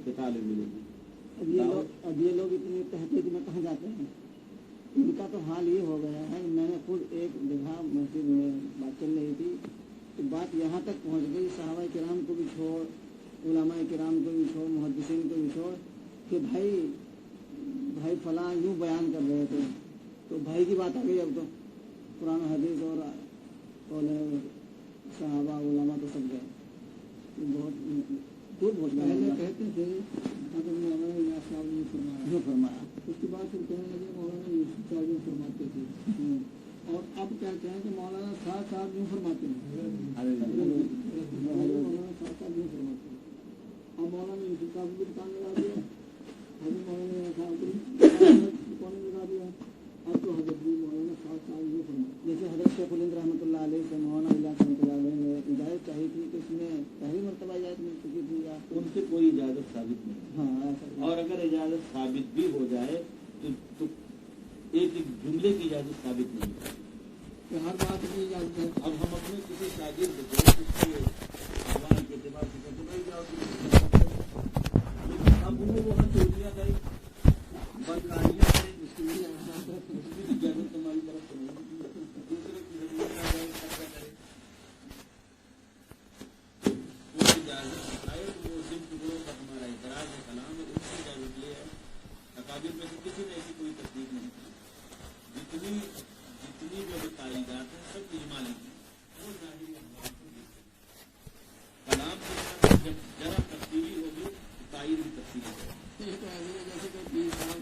किताबें मिलेगी। अब ये लोग इतनी तहकीक में कहाँ जाते हैं? इनका तो हाल ये हो गया है। मैंने खुद एक जगह मस्जिद में बात चल रही थी तो बात यहाँ तक पहुँच गई, सहाबा किराम को भी छोड़, उलमा किराम को भी छोड़, मुहद्दिसीन को भी छोड़, कि भाई फलां यूँ बयान कर रहे थे, तो भाई की बात आ गई। अब तो कुरान हदीस और सहाबा उलमा तो सब गए, बहुत दूर पहुँच गए। पहले कहते थे मौलाना साहब ने फरमाया, उसके बाद फिर कहने लगे मौलाना यूसुफ साहब यूँ फरमाते थे, और अब कहते हैं कि मौलाना साहब यूँ फरमाते हैं, मौलाना साहब यूँ फरमाते हैं। अब मौलाना यूसुफ साहब को दुकान लगा दिया, हजरत मौलाना साहब को दुकान लगा दिया, अब तो हजरत मौलाना साहब यूँ फरमाते। जैसे हजरत शेखुल हिंद रहमतुल्लाह अलैह से मौलाना रहमतुल्लाह अलैह ने इजाज़त चाहिए थी तो इसमें पहली मरतबा इजाज़त मिल चुकी थी या उनसे कोई इजाज़त साबित नहीं। हाँ, और अगर इजाज़त साबित भी हो जाए तो एक जुमले की इजाज़त साबित नहीं है, हर बात की इजाज़त है। अब हम अपने किसी शागिर्द को उसके आवाज़ के एतबार से कहते नहीं जाओ, अब उन्हें वहाँ चोरियाँ करें, बदकारियाँ करें, उसकी भी इजाज़त तुम्हारी तरफ से नहीं, दूसरे की जमीन आ जाए, खर्चा करे, वो इजाज़त आए तो वो जिन टुकड़ों का हमारा इतराज़ है कलाम है, उसकी इजाज़त ले है। अकाबिर में से किसी ने ऐसी कोई तस्दीक नहीं की। जितनी जो तारीदात है सब इजमाली की, वो जाहिर कलाम के साथ जब जरा तफसीली होगी तो तारीद भी तफसीली है। जैसे कि पीर साहब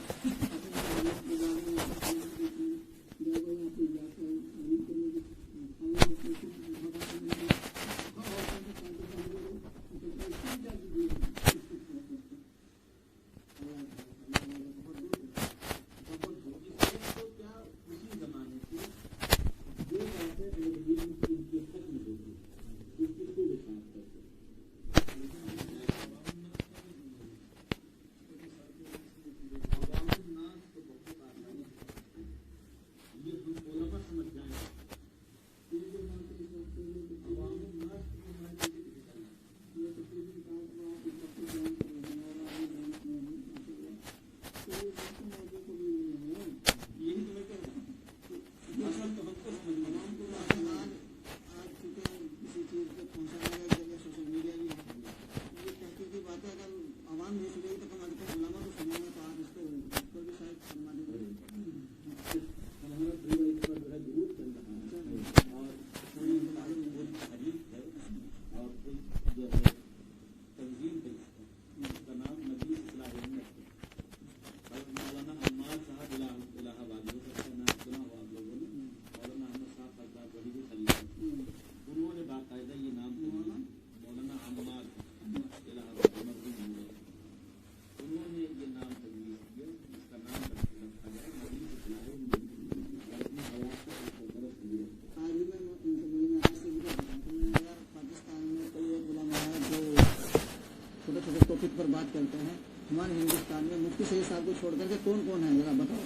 पर बात करते हैं। हमारे हिंदुस्तान में मुफ्ती सईद साहब को छोड़ करके कौन कौन है जरा बताओ।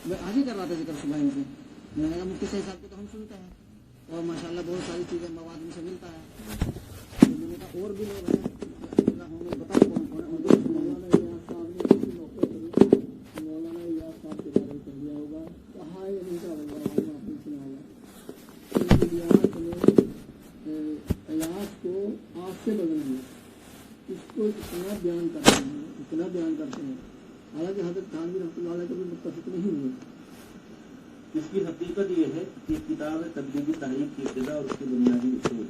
मैं आज ही कर रहा था जिक्र सुबह इनसे, मैंने कहा मुफ्ती सईद साहब को तो हम सुनते हैं और माशाल्लाह बहुत सारी चीज़ें मवाद में से मिलता है, तो मैंने कहा और भी लोग हैं होंगे, बताओ कौन कौन है। मौलाना याद साहब ने किसी मौके पर मौलाना याद साहब के बारे में कर दिया होगा, कहा है इनका आपने सुना होगा, इलाज को आँख से बदल दिया, इसको इतना बयान करते हैं, हालांकि हज़रत थानवी रहमतुल्लाह अलैह कभी मुत्तफ़िक़ नहीं हुए। इसकी हकीकत ये है कि किताब है तबलीगी तहरीक की इब्तिदा और उसके बुनियादी उसूल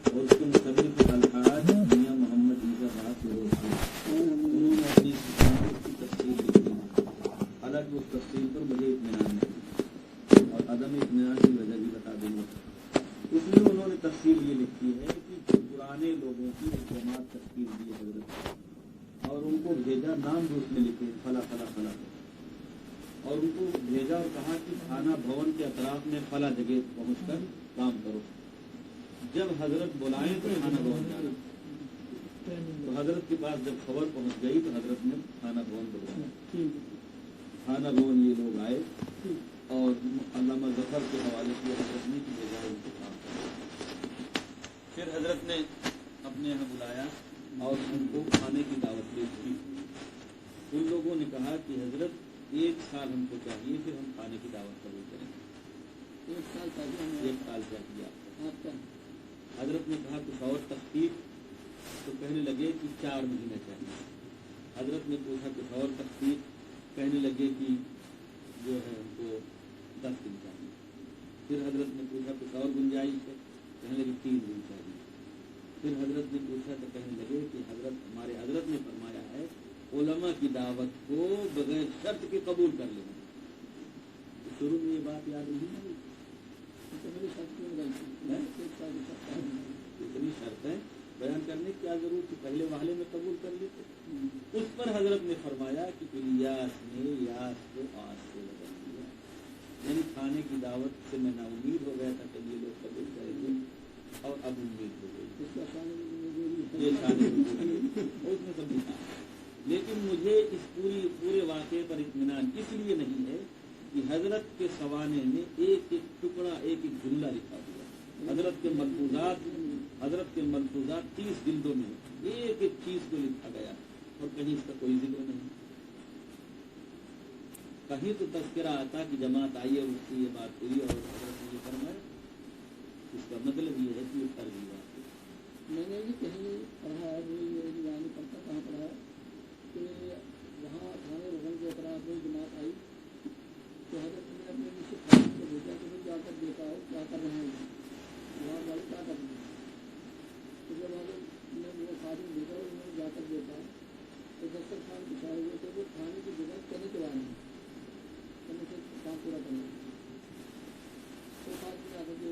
और उसके मुसन्निफ़ अल्फाज मियां मोहम्मद ईसा साहब उन्होंने अपनी किताब की तफसील लिखी है। हालांकि उस तफसील पर मुझे इत्मीनान नहीं और अदम इत्मीनान की वजह भी बता दूंगा। इसलिए उन्होंने तफसील ये लिखी है कि पुराने लोगों की एक जमात तश्कील दी हजरत और उनको भेजा, नाम भी उसमें लिखे फला फला फला, और उनको भेजा और कहा कि थाना भवन के अतराफ में फला जगह पहुंचकर काम करो। जब हजरत बुलाए तो थाना भवन जाना, तो हजरत के पास जब खबर पहुंच गई तो हजरत ने थाना भवन बुलाया। थाना भवन ये लोग आए और अल्लामा जफर के हवाले से हजरत ने की भेजा उनको काम करो। फिर हजरत ने अपने यहाँ बुलाया और उनको खाने की दावत बाद हमको चाहिए फिर हम खाने की दावत कबूल करेंगे। 1 साल पहले 1 साल चाहिए आपका हजरत ने कहा कुछ और तख्तीर, तो कहने लगे कि 4 महीने चाहिए। हजरत ने पूछा कुछ और तख्तीर, कहने लगे कि जो है हमको 10 दिन चाहिए। फिर हजरत ने पूछा कुछ और गुंजाइश है, कहने लगे 3 दिन चाहिए। फिर हजरत ने पूछा तो कहने लगे कि हमारे हजरत ने फरमाया है उलमा की दावत को बगैर शर्त के कबूल कर लेना। तो शुरू में ये बात याद नहीं है, इतनी शर्तें बयान करने की क्या जरूरत थी, पहले वाले में कबूल कर लेते। उस पर हजरत ने फरमाया कि इलियास ने यास को आज से बदल दिया, यानी खाने की दावत से मैं नाउम्मीद हो गया था कि ये लोग कबूल करेंगे और अब उम्मीद हो गई। ये उसमें सब लिखा, लेकिन मुझे इस पूरे वाक़े पर इत्मीनान इसलिए नहीं है कि हजरत के सवाने में एक एक टुकड़ा एक एक जुमला लिखा हुआ। हजरत के मलफूजात 30 जिल्दों में एक एक चीज को लिखा गया और कहीं इसका कोई जिक्र नहीं। कहीं तो तज़किरा आता कि जमात आई और उसकी ये बात हुई और हजरत ने ये फरमाया। इसका मतलब ये है कि ये फर्जी बात है। मैंने भी कहीं पढ़ा है, नहीं पढ़ता कहाँ पढ़ा है कि वहाँ थाने रोहन के अतराफ में जमात आई तो हजरत ने अपने नीचे खाने को भेजा कि मैं जाकर देखा हो क्या कर रहे हैं, वहाँ वाले क्या कर रहे हैं। तो जब हजरत ने वो खाने भेजा और उन्होंने जाकर देखा तो दस्तर खान बिछाए हुए थे, वो खाने की जगह चने के बारे में चने से काम पूरा करने तो खाने में आकर के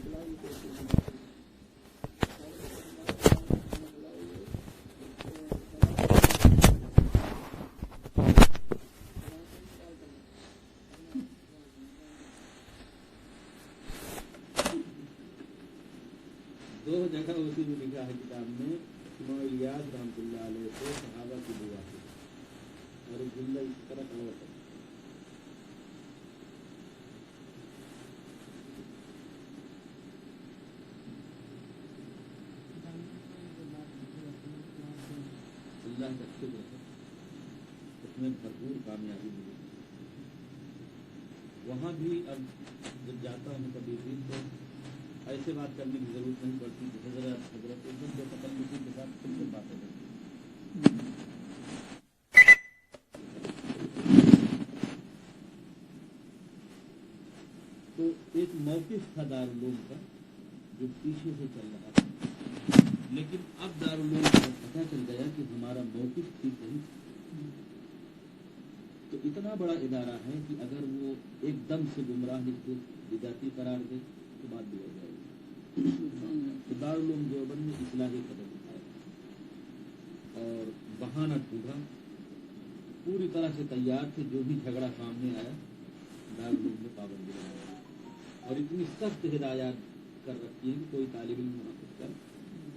खिला दो जगह उसी में लिखा है किताब में इमाम इलियास रहमतुल्लाह अलैह को सहाबा की दुआ थी और एक जुमला इस तरह का होता है। अल्लाह का शुक्र है, उसमें भरपूर कामयाबी मिली। वहाँ भी अब जब जाता हूँ कभी भी तो ऐसे बात करने की जरूरत नहीं पड़ती कि हजरत एकदम जो तकल्लुफ़ी के साथ खुल से बातें करती। तो एक मौक़िफ़ था दारुल का जो पीछे से चल रहा था, लेकिन अब दारुल को पता चल गया कि हमारा मौक़िफ़ ठीक नहीं। तो इतना बड़ा इदारा है कि अगर वो एकदम से गुमराह को बिदाती करार दे तो बात बिगड़ जाएगी। तो दारुल उलूम देवबंद ने इस्लाही कदम उठाया और बहाना ढूंढा, पूरी तरह से तैयार थे। जो भी झगड़ा सामने आया दारुल उलूम ने पाबंदी लगाई और इतनी सख्त हिदायत कर रखी है कि कोई तालिब इल्म मुनाफिक कर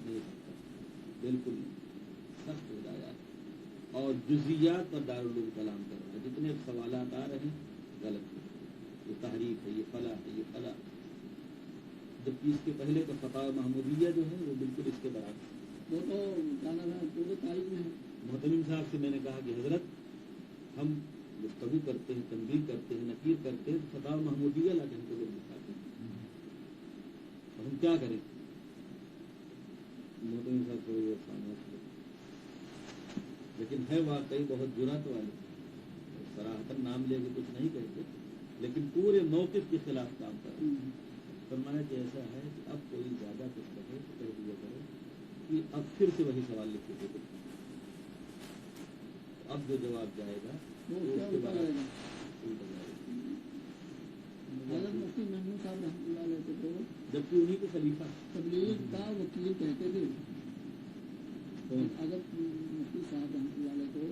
नहीं सकता, बिल्कुल सख्त हिदायत। और जुज़ियात पर दारुल उलूम कलाम कर रहा है, जितने सवालात आ रहे हैं गलत है, ये तहरीफ है, ये फला है, ये फला। जबकि इसके पहले तो फतावा महमूदिया जो है वो बिल्कुल इसके बराबर, वो तो गाना पूरे तारीख में है। मोहतमिम साहब से मैंने कहा कि हजरत हम गुफ्तगू करते हैं, तनबीह करते हैं, नकीर करते हैं, फतावा महमूदिया ला के हमको लोग दिखाते हैं, और हम क्या करें। मोहतमिम साहब को ये खामोश थे, लेकिन है वाकई बहुत जुरात वाले, सराहतन नाम लेके कुछ नहीं कहते, लेकिन पूरे मौक़िफ़ के खिलाफ काम कर रहे हैं। फरमाया कि ऐसा है कि अब कोई ज्यादा कुछ कहे तो कह दिया करो कि अब फिर से वही सवाल लिख के दे, अब जो जवाब जाएगा वो उसके बाद उल्टा जाएगा। हज़रत मुफ्ती महमूद साहब रहमतुल्लाह अलैह को जबकि उन्हीं के खलीफा तबलीग का वकील कहते थे। हज़रत मुफ्ती साहब रहमतुल्लाह अलैह को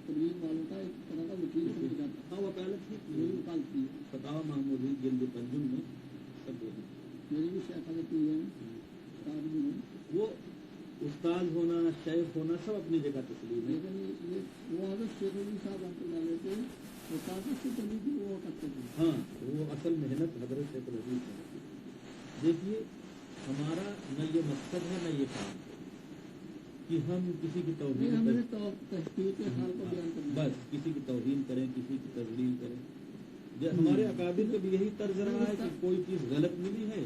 तबलीग वालों का एक तरह का वकील समझा जाता। हाँ, वकालत की वकालत की फतावा महमूदी जिल्द पंजुम में सब मेरी भी शेखानत की है, उस्ताद भी है। वो उस्ताद होना, शेख होना सब अपनी जगह तस्लीम है। लेकिन ये वो हज़रत शेख अली साहब रहमतुल्लाह अलैह के वकालत से तबलीग की वो करते थे। हाँ, वो असल मेहनत हज़रत शेख अली साहब की। देखिए, हमारा न ये मकसद है न ये काम है कि हम किसी की तौहीन करें, तहकीक के हाल को बयान करें, बस किसी की तौहीन करें, किसी की हमारे अकाबिर का भी यही तर्ज रहा है कि कोई चीज गलत मिली है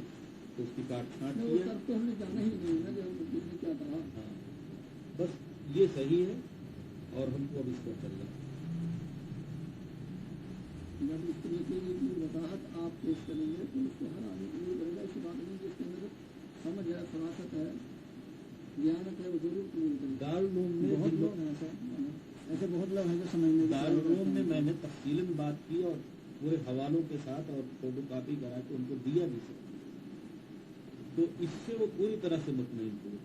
तो उसकी काट छांट नहीं, की वो है। तब तो हमने जाना ही नहीं ना, जब किसने क्या कहा। हाँ, बस ये सही है और हमको अब इस पर चलना है। जब इस तरीके की वजाहत आप पेश करेंगे तो उसको हर आदमी कबूल करेगा। ऐसी बात नहीं जिसके अंदर समझ है, फरासत है, ज्ञानत है, वो जरूर कबूल करेगा। दारुल उलूम में बहुत लोग हैं ऐसे बहुत लोग हैं जो समझने की दारुल कोशिश उलूम करते में हैं। मैंने तफसीलन बात की और पूरे हवालों के साथ और फोटो कॉपी करा के उनको दिया भी सब, तो इससे वो पूरी तरह से मुतमईन हुए।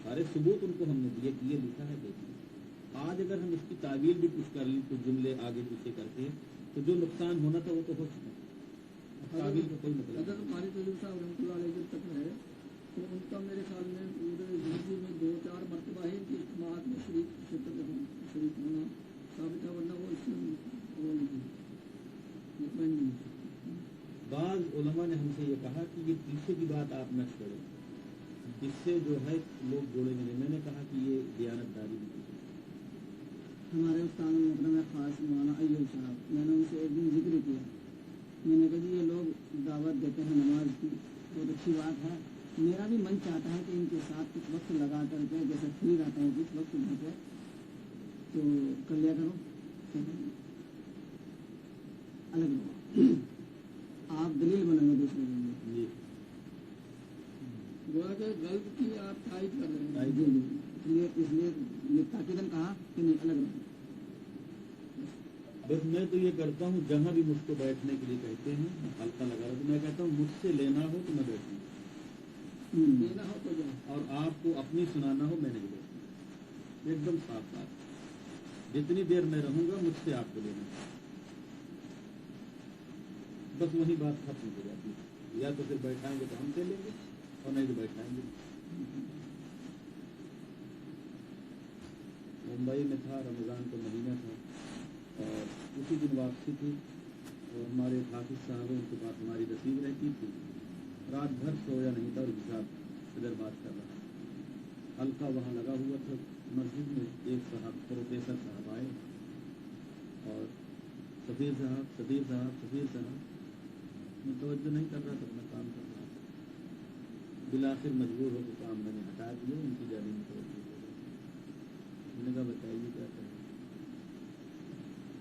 सारे सबूत उनको हमने दिए कि ये लिखा है देखिए। आज अगर हम इसकी तावील भी कुछ कर लें, कुछ जुमले आगे पीछे करते हैं तो जो नुकसान होना था वो तो हो चुका। तावील का कोई मतलब अगर हमारे तजूब साहब रहमतुल्लाह अलैह जब तक है तो उनका मेरे ख्याल में पूरे जिंदगी में 2-4 मरतबा ही इनकी इज्तिमाअत में शरीक होना साबित है, वरना वो इसमें वो नहीं मुतमईन नहीं। बाज़ उलमा ने हमसे ये कहा कि ये पीछे की बात आप न छोड़ें, इससे जो है लोग जोड़ेंगे नहीं। मैंने कहा कि ये दियानतदारी नहीं है। हमारे उस्ताद मोहतरम है खास मौलाना अय्यूब साहब, मैंने उनसे एक दिन जिक्र किया। मैंने कहा जी ये लोग दावत देते हैं नमाज की, बहुत अच्छी बात है। मेरा भी मन चाहता है कि इनके साथ कुछ वक्त लगा करके, जैसे फ्री रहता हूँ कुछ वक्त घर पे, तो कर लिया करो। अलग रहो, आप दलील बनेंगे दूसरे के लिए। जी गोया कि गलत की आप तारीफ कर रहे हैं। तारीफ। जी जी, इसलिए ये ताकीदन कहा कि नहीं अलग रहो। बस मैं तो ये करता हूँ, जहाँ भी मुझको बैठने के लिए कहते हैं हल्का लगा रहा, तो मैं कहता हूँ मुझसे लेना हो तो मैं बैठूँ, लेना हो तो जाओ, और आपको अपनी सुनाना हो मैं नहीं बैठूँ। एकदम साफ बात। जितनी देर मैं रहूंगा मुझसे आपको लेना है। बस वही बात खत्म हो जाती है। या तो फिर बैठाएंगे तो हम चलेंगे और नहीं तो बैठाएंगे। मुंबई में था, रमज़ान का महीना था और उसी दिन वापसी थी और हमारे हाफिज साहब उनके पास हमारी रसीद रहती थी। रात भर सोया नहीं था और हिसाब इधर बात कर रहा था। हल्का वहाँ लगा हुआ था मस्जिद में। एक साहब प्रोफेसर साहब आए और सफ़ीर साहब मैं तवज्जो नहीं कर रहा था, अपना काम कर रहा था। बिलाखिर मजबूर हो तो काम मैंने हटा दिया, उनकी जानी में तवज्जो हो गई। मैंने कहा बताइए क्या करें।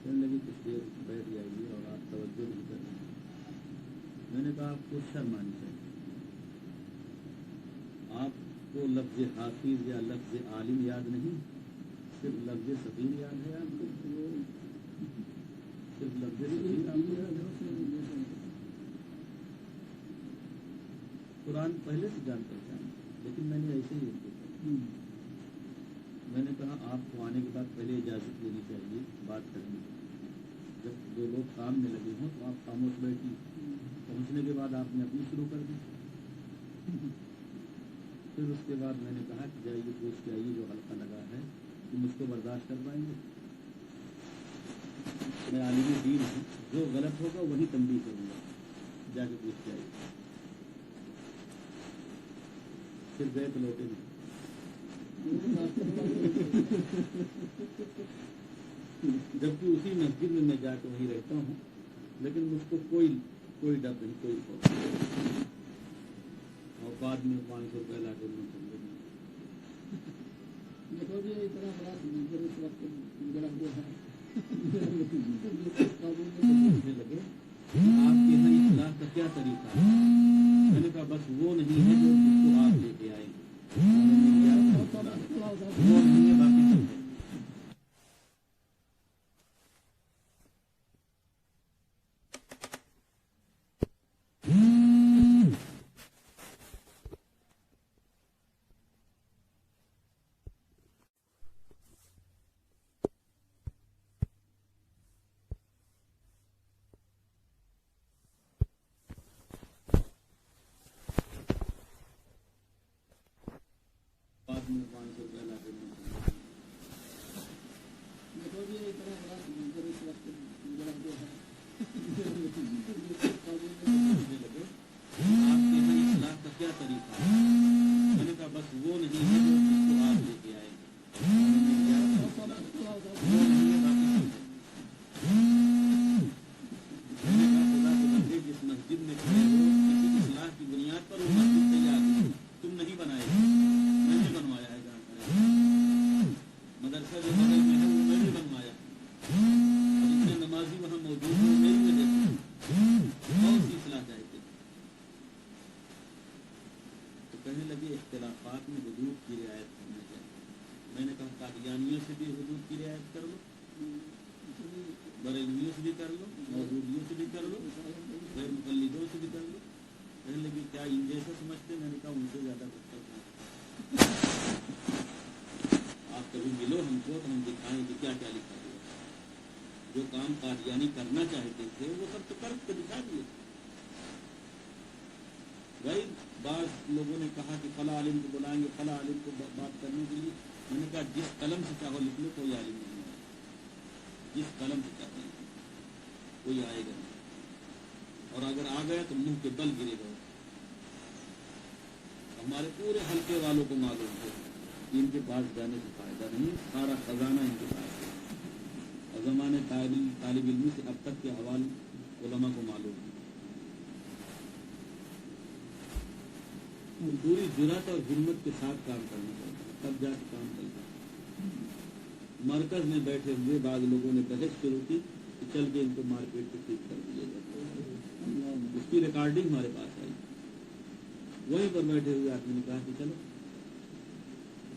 कहने लगी कुछ देर बैठ जाइए और आप तवज्जो नहीं कर रहे। मैंने कहा आपको शर्म आनी चाहिए। आपको लफ्ज़ हाफिज या लफ्ज़ आलिम याद नहीं, सिर्फ लफ्ज़ सफ़ीर याद है आपको। सिर्फ लफ्ज़ सफ़ीर आपको याद है। कुरान पहले से जान पहचान, लेकिन मैंने ऐसे ही उनको कहा। मैंने कहा आपको आने के बाद पहले इजाज़त लेनी चाहिए बात करने की। जब दो लोग काम में लगे हों तो आप खामोश बैठी, पहुंचने के बाद आपने अपनी शुरू कर दी। फिर उसके बाद मैंने कहा कि जाइए पूछ के आइए जो हल्का लगा है कि मुझको बर्दाश्त कर पाएंगे। मैं आलिम दीन हूँ, जो गलत होगा वही तंबीह करूँगा, जाके पूछ के आइए। फिर गए तो लौटे नहीं। जबकि उसी मस्जिद में मैं जाकर वहीं रहता हूँ, लेकिन मुझको कोई डर नहीं, कोई खौफ नहीं। और बाद में 500 रुपये ला के देखो जी इतना बड़ा समुद्र इस वक्त गुजरा हुआ है। पूछने लगे आपके यहाँ इस्लाह का क्या तरीका है। मैंने कहा बस वो नहीं है जो जिसको आप लेके आए, वो नहीं है, बाकी सब है। बाद में 500 रुपये ला के देखो जी इतना बड़ा समुद्र इस वक्त गुजरा हुआ है। पूछने लगे आपके यहाँ इस्लाह का क्या तरीका है। मैंने कहा बस वो नहीं है जो जिसको आप लेके आए, वो नहीं है, बाकी सब है। कादियानियों से भी हुदूद की रियायत कर लो, बरेलवियों से भी कर लो, मौदूदियों से भी कर लो, गैर मुकल्लिदों से भी कर लो। कहने लगे क्या इन जैसा समझते? मैंने कहा उनसे ज्यादा कुछ नहीं। आप कभी मिलो हमको तो हम दिखाएं कि क्या क्या लिखा हुआ। जो काम कादियानी करना चाहते थे वो सब तो कर के दिखा दिए। भाई बाज लोगों ने कहा कि फला आलिम को बुलाएंगे, फला आलिम को बात करने के लिए। मैंने कहा जिस कलम से चाहो लिख लो, कोई आलिम नहीं है। जिस कलम से चाहो लिख लो, कोई आएगा नहीं। और अगर आ गया तो मुंह के बल गिरेगा। हमारे पूरे हल्के वालों को मालूम है इनके पास जाने से फायदा नहीं, सारा खजाना इनके पास है। और ज़माने तालिब इल्मी से अब तक के हवाले उलमा को मालूम है। पूरी जुर्रत और हिम्मत के साथ काम करना पड़ता है, तब जाके काम चलता है। मरकज में बैठे हुए बाद लोगों ने बहस शुरू की कि चल के इनको मारपीट के ठीक कर दिया जाए। उसकी रिकॉर्डिंग हमारे पास आई। वहीं पर बैठे हुए आदमी ने कहा कि चलो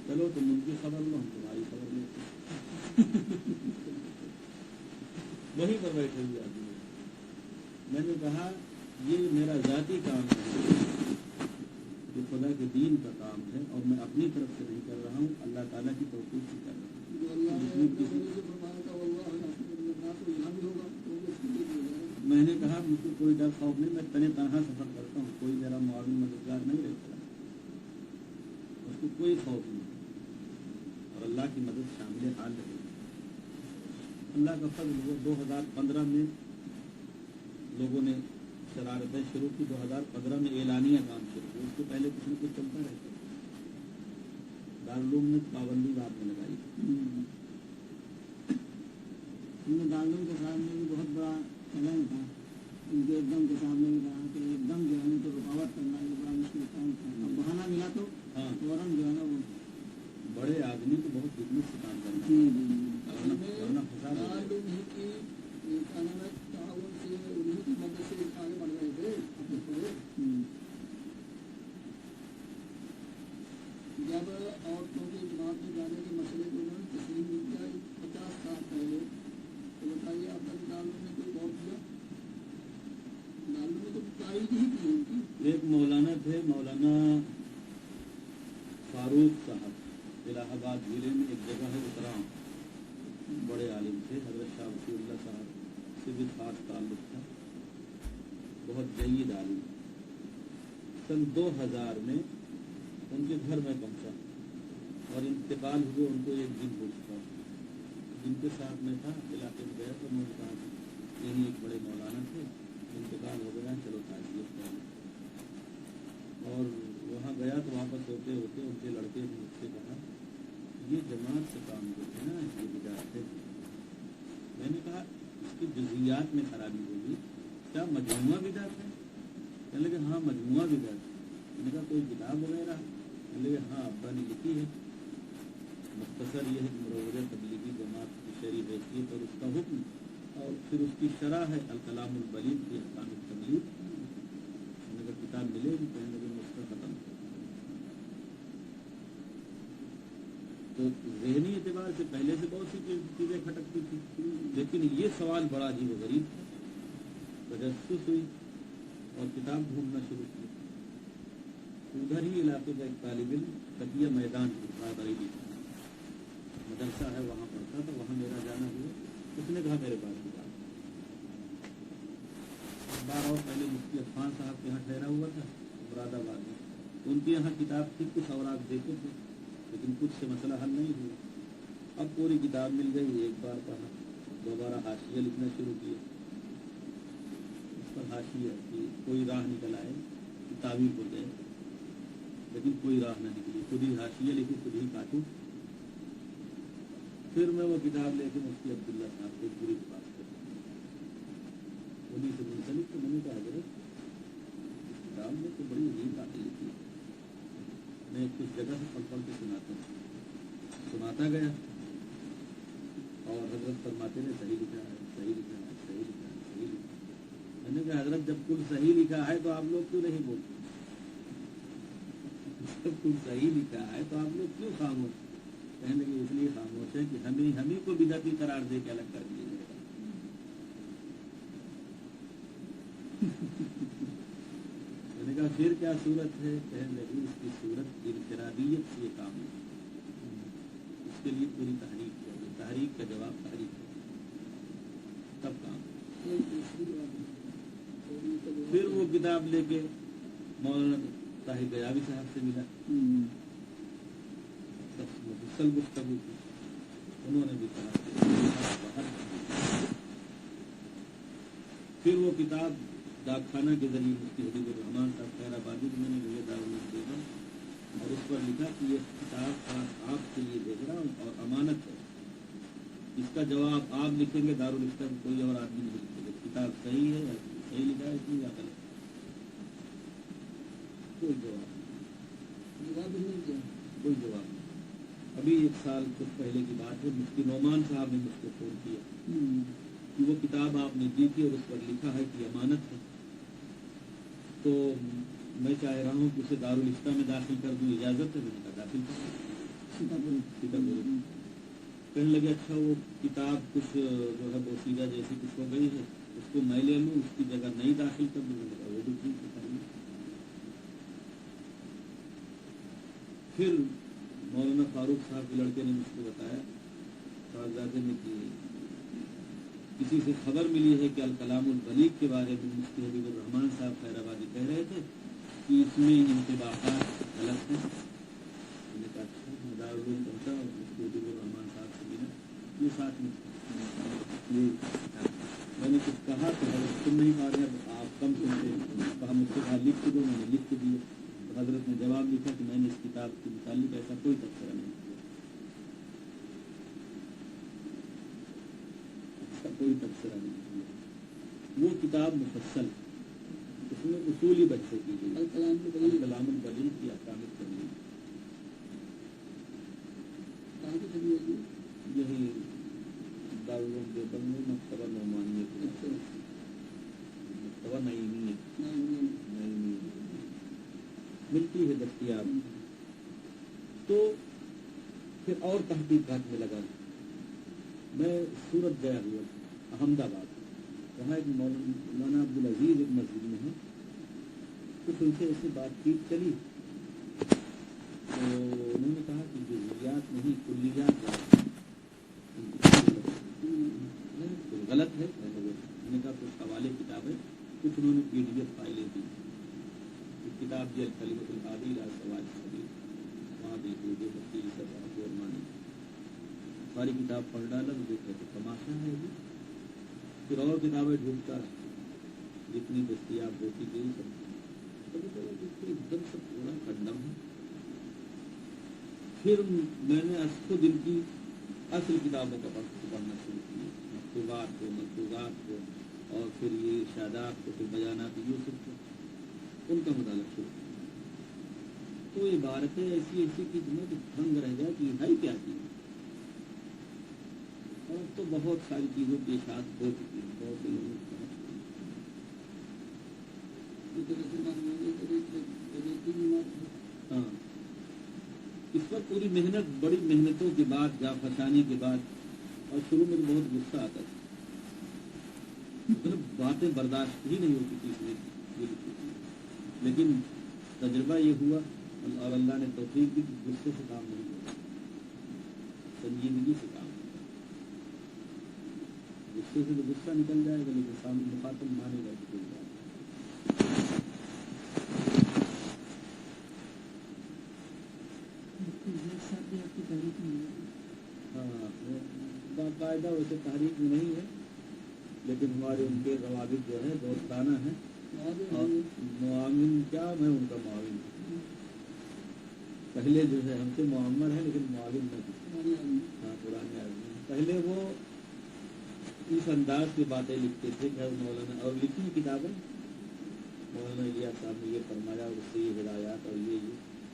चलो तुम उनकी खबर लो, हम तुम्हारी खबर लेते। वहीं पर बैठे हुए आदमी। मैंने कहा ये मेरा जाती काम है, जो खुदा के दीन का काम है, और मैं अपनी तरफ से नहीं कर रहा हूँ, अल्लाह ताला की तौफीक से कर रहा हूँ। मैंने कहा मुझको कोई डर खौफ नहीं, मैं तने तनहा सफर करता हूँ, कोई मेरा मुआविन मददगार नहीं रहता, उसको कोई खौफ नहीं। और अल्लाह की मदद शामिल हाल रहेगी। अल्लाह का फजल हुआ 2015 में लोगों ने शरारतें शुरू की। 2015 में एलानिया काम शुरू किया। उसको पहले कुछ न कुछ चलता रहता। दारुल में पाबंदी बाद में लगाई। दारुल के सामने भी बहुत बड़ा चलन था। उनके एकदम के सामने भी कहा कि एकदम जो है तो रुकावट करना ये बड़ा मुश्किल काम था। अब बहाना मिला तो फौरन जो है ना वो बड़े आदमी को बहुत हिम्मत से काम करना। जब औरतों की जमात में जाने के मसले को उन्होंने तस्लीम किया 50 साल पहले, तो बताइए आपका दारुल ने कोई बहुत किया? दारुल ने तो तारीफ ही की उनकी। एक मौलाना थे, मौलाना फारूक साहब, इलाहाबाद जिले में एक जगह है उतराम, बड़े आलिम थे। हजरत शाह वसीउल्लाह साहब से भी खास ताल्लुक था, बहुत जयीद आलिम। सन 2000 में उनके घर में पहुंचा और इंतकाल हुए। उनको एक दिन पूछता जिनके साथ में था इलाके में गया तो उन्होंने कहा यही एक बड़े मौलाना थे, इंतकाल हो गया, चलो ताज़ियत करें। और वहाँ गया तो वापस होते होते उनके लड़के ने मुझसे कहा ये जमात से काम करते हैं ना, ये बिदात है। मैंने कहा इसकी जुज़ियात में खराबी होगी, क्या मजमुआ बिदात है? कहने लगे हाँ मजमुआ बिदात है। मैंने कहा कोई किताब वगैरह? कहने लगे हाँ अब्बा ने लिखी है, मुख्तसर ये है मुरव्वजा तबलीगी जमात की शरई हैसियत और उसका हुक्म, और फिर उसकी शरह है अल कलामुल बलीग की अहकाम तबलीग। मैंने कहा किताब मिलेगी? कहने लगे मुझका खत्म। तो ज़हनी एतबार से पहले से बहुत सी चीज़ें खटकती थी, लेकिन ये सवाल बड़ा अजीब व गरीब था। तजस्सुस हुई और किताब ढूंढना शुरू की। उधर ही इलाके का एक तालिब इल्म तकिया मैदान बरेली मदरसा है, वहाँ पढ़ता था, वहाँ मेरा जाना हुआ। उसने कहा मेरे पास किताब। बार और पहले मुफ्ती अफान साहब के यहाँ ठहरा हुआ था मुरादाबाद में, उनके यहाँ किताब थी, कुछ औराक देते थे, लेकिन कुछ से मसला हल नहीं हुआ। अब पूरी किताब मिल गई, एक बार पढ़ा, दोबारा हाशिया लिखना शुरू किया। उस पर हाशिया कि कोई राह निकल आए कि तावील हो जाए, लेकिन कोई राह न निकली। खुद ही हाशिया लिखी, खुद ही काटू। फिर मैं वो किताब लेके मुफ्ती अब्दुल्ला साहब को पूरी बात कर उन्हीं से मुंसलिक। तो मैंने कहा हजरत इस किताब में तो बड़ी अजीब बातें लिखी है, मैं कुछ जगह से पढ़ के सुनाता गया और हजरत फरमाते ने सही लिखा है, सही लिखा है, सही लिखा है, सही लिखा है। मैंने कहा हजरत जब कुल सही लिखा है तो आप लोग क्यों नहीं बोलते? जब कुल सही लिखा है तो आप लोग क्यों खामोश? کہنے لگے اس لیے خاموش ہے کہ ہمیں کو بدعتی قرار دے کے الگ کر دیے جائے گا. میں نے کہا پھر کیا صورت ہے؟ کہنے لگی اس کی صورت انفرادیت سے کام ہے. اس کے لیے پوری تحریک چاہیے، تحریک کا جواب تحریک ہے، تب کام. پھر وہ کتاب لے کے مولانا طاہر بیابی صاحب سے ملا، مفصل گفتگو کی. انہوں نے بھی کہا پھر وہ کتاب ڈاک خانہ کے ذریعے مفتی حبیب الرحمان صاحب خیر آبادی میں نے مجھے دارالعلوم اور اس پر لکھا کہ یہ کتاب آپ کے لیے بھیج رہا ہوں اور امانت ہے، اس کا جواب آپ لکھیں گے، دارالفتہ میں کوئی اور آدمی نہیں لکھے گا. کتاب صحیح ہے یا صحیح لکھا ہے کہ یا غلط؟ کوئی جواب نہیں. کوئی جواب نہیں. ابھی 1 سال کچھ پہلے کی بات ہے، مفتی نعمان صاحب نے مجھ کو فون کیا کہ وہ کتاب آپ نے دی تھی اور اس پر لکھا ہے کہ امانت ہے، تو میں چاہ رہا ہوں کہ اسے دارالفتہ میں داخل کر دوں، اجازت ہے؟ میں نے کہا داخل کر. کہنے لگے اچھا وہ کتاب کچھ جو ہے بوسیدہ جیسی کچھ ہو گئی ہے، اس کو میں لے لوں، اس کی جگہ نہیں داخل کر دوں. میں نے کہا وہ بھی ٹھیک ہے. پھر مولانا فاروق صاحب کے لڑکے نے مجھ کو بتایا کاغذات میں کہ کسی سے خبر ملی ہے کہ الکلام البلیغ کے بارے میں مفتی حبیب الرحمان صاحب خیر آبادی کہہ رہے تھے کہ اس میں انتباہات غلط ہیں. میں نے کہا اچھا. میں دارالعلوم پہنچا اور مفتی حبیب الرحمان صاحب سے ملا، یہ ساتھ میں میں نے کچھ کہا تو تم نہیں پا رہے، آپ کم سنتے، کہا مجھ سے کہا لکھ دو. میں نے لکھ دیے. حضرت نے جواب لکھا کہ میں نے اس کتاب کے متعلق ایسا کوئی تبصرہ نہیں کیا، ایسا کوئی تبصرہ نہیں کیا. وہ کتاب مفصل، اس میں اصولی بحثیں کی گئی، الکلام البلیغ کی احکام التبلیغ. یہی دارالعلوم دیوبند میں مکتبہ نعمانیہ کی مکتبہ نعیمیہ ملتی ہے، دستیاب. تو پھر اور تحقیقات میں لگا. میں سورت گیا ہوا احمد آباد، وہاں ایک مولانا عبدالعزیز ایک مسجد میں ہے، کچھ ان سے ایسی بات چیت چلی تو انہوں نے کہا کہ جزئیات نہیں کلیات غلط ہے. میں نے کہا کچھ حوالے کتابیں، کچھ انہوں نے PDF فائلیں دی. کتاب جی الکلمۃ الحادی الی سواء السبیل، وہاں دیکھ لیجیے مفتی صاحب اور مانی ساری کتاب پڑھ ڈالا تو دیکھ رہے تماشا ہے. پھر اور کتابیں ڈھونڈتا جتنی دستیاب ہوتی گئی سب ایک دم سے پورا کنڈم ہے. پھر میں نے خود ان کی اصل کتابوں کا پڑھنا شروع کیا، مکتوبات کو، مکتوبات کو، اور پھر یہ ارشادات کو، پھر بیانات یوسف کو، ان کا مطالعہ شروع کیا. تو عبارتیں ایسی ایسی کہ جنہیں کہ دھنگ رہ گیا کہ ہے کیا چیز. اور تو بہت ساری چیزوں کی اشاعت ہو چکی ہے، بہت سے لوگوں کو. ہاں، اس پر پوری محنت، بڑی محنتوں کے بعد، جافشانی کے بعد، اور شروع میں تو بہت غصہ آتا تھا، مطلب باتیں برداشت ہی نہیں ہوتی تھی، لیکن تجربہ یہ ہوا اور اللہ نے توفیق دی کہ غصے سے کام نہیں ہوتا، سنجیدگی سے کام ہوتا. غصے سے تو غصہ نکل جائے گا لیکن سامنے مخاطب مانے گا کہ کوئی بات. ہاں، باقاعدہ ویسے تحریک میں نہیں ہے، لیکن ہمارے ان کے روابط جو ہے دوستانہ ہیں. اور معاون کیا، میں ان کا معاون ہوں. پہلے جو ہے ہم سے معمر ہے لیکن معاون نہیں. ہاں، پرانے آدمی. پہلے وہ اس انداز کی باتیں لکھتے تھے کہ مولانا، اور لکھی کتابیں مولانا الیاس صاحب نے یہ فرمایا اور اس سے یہ ہدایات اور یہ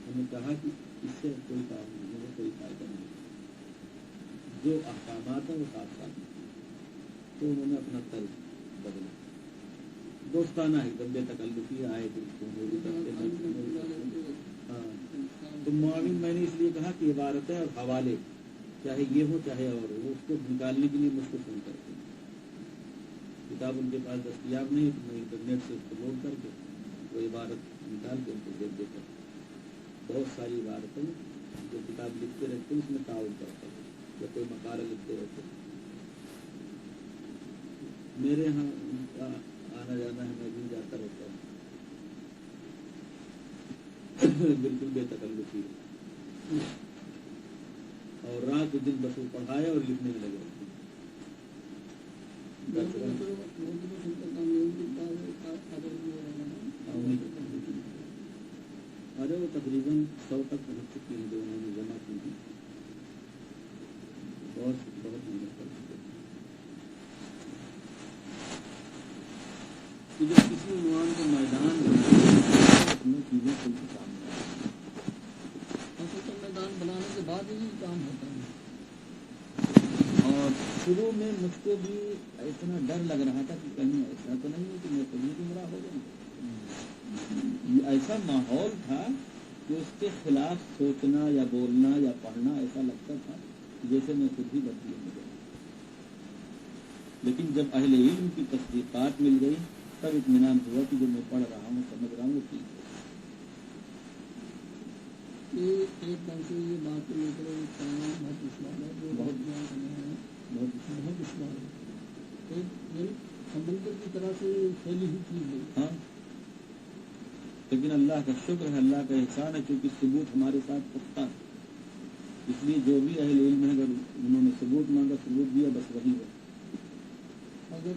ہم نے کہا کہ اس سے کوئی کام نہیں ہے، کوئی فائدہ نہیں. جو احکامات ہیں وہ ساتھ ساتھ. تو انہوں نے اپنا طرز بدلا، دوستانہ ایک دم بے تکلفی آئے ہاں. تو معاون میں نے اس لیے کہا کہ عبارتیں اور حوالے چاہے یہ ہو چاہے اور ہو، اس کو نکالنے کے لیے مجھ کو فون کرتے ہیں. کتاب ان کے پاس دستیاب نہیں تو میں انٹرنیٹ سے اس کو لوڈ کر کے وہ عبارت نکال کے ان کو دیکھ دیتا ہوں. بہت ساری عبارتیں جو کتاب لکھتے رہتے ہیں اس میں تعاون کرتا ہوں یا کوئی مقالہ لکھتے رہتے ہیں. میرے یہاں ان کا آنا جانا ہے، میں بھی جاتا رہتا ہوں. بالکل بے تکلفی ہے. اور رات دن بس وہ پڑھائے اور لکھنے میں لگے رہتے ہیں. ارے وہ تقریباً 100 تک پہنچ چکی ہیں جو انہوں نے جمع کی ہیں. بہت محنت کر چکے ہیں. کہ جب کسی عنوان کو میدان اپنی چیزیں کھل کے سامنے آئیں. میدان بنانے کے بعد ہی کام ہوتا ہے. اور شروع میں مجھ کو بھی اتنا ڈر لگ رہا تھا کہ کہیں ایسا تو نہیں ہے کہ میں کبھی گمراہ ہو جاؤں. ایسا ماحول تھا کہ اس کے خلاف سوچنا یا بولنا یا پڑھنا ایسا لگتا تھا جیسے میں خود ہی بدلی ہو گیا. لیکن جب اہل علم کی تصدیقات مل گئی تب اطمینان ہوا کہ جو میں پڑھ رہا ہوں سمجھ رہا ہوں وہ ٹھیک ہے. ایک طرح سے یہ بات لے کر بہت دشوار ہے، بہت دشوار ہے. ایک سمندر کی طرح سے پھیلی ہوئی چیز ہے. ہاں، لیکن اللہ کا شکر ہے، اللہ کا احسان ہے کیونکہ ثبوت ہمارے ساتھ پختہ ہے. اس لیے جو بھی اہل علم ہے اگر انہوں نے ثبوت مانگا ثبوت دیا بس وہی ہے. اگر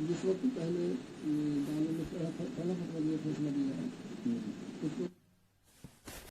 جس وقت پہلے دانوں میں پہلا فتویٰ یہ فیصلہ دیا ہے اس کو